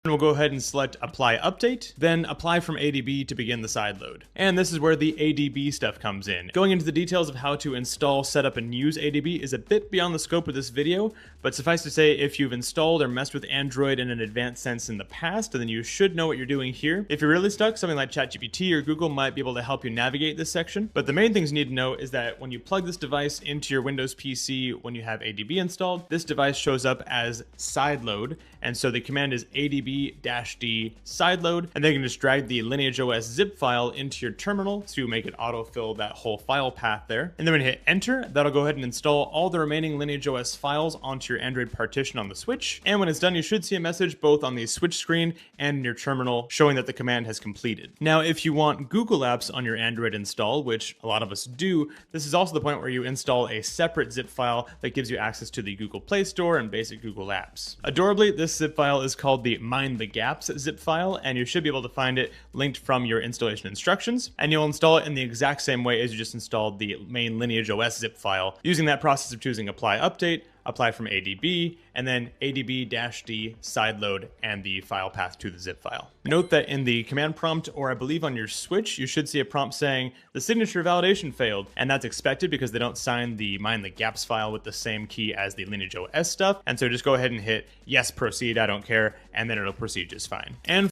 And we'll go ahead and select Apply Update, then Apply from ADB to begin the sideload. And this is where the ADB stuff comes in. Going into the details of how to install, set up, and use ADB is a bit beyond the scope of this video, but suffice to say, if you've installed or messed with Android in an advanced sense in the past, then you should know what you're doing here. If you're really stuck, something like ChatGPT or Google might be able to help you navigate this section. But the main things you need to know is that when you plug this device into your Windows PC when you have ADB installed, this device shows up as sideload, and so the command is ADB-D sideload, and then you can just drag the LineageOS zip file into your terminal to make it autofill that whole file path there. And then when you hit enter, that'll go ahead and install all the remaining LineageOS files onto your Android partition on the switch. And when it's done, you should see a message both on the switch screen and in your terminal showing that the command has completed. Now, if you want Google Apps on your Android installed, which a lot of us do, this is also the point where you install a separate zip file that gives you access to the Google Play Store and basic Google Apps. Adorably, this zip file is called the Mind the Gaps zip file, and you should be able to find it linked from your installation instructions, and you'll install it in the exact same way as you just installed the main LineageOS zip file, using that process of choosing Apply Update, Apply from ADB, and then ADB-D sideload and the file path to the zip file. Note that in the command prompt, or I believe on your switch, you should see a prompt saying the signature validation failed, and that's expected because they don't sign the Mind the Gaps file with the same key as the LineageOS stuff, and so just go ahead and hit yes, proceed, I don't care, and then it'll proceed just fine. And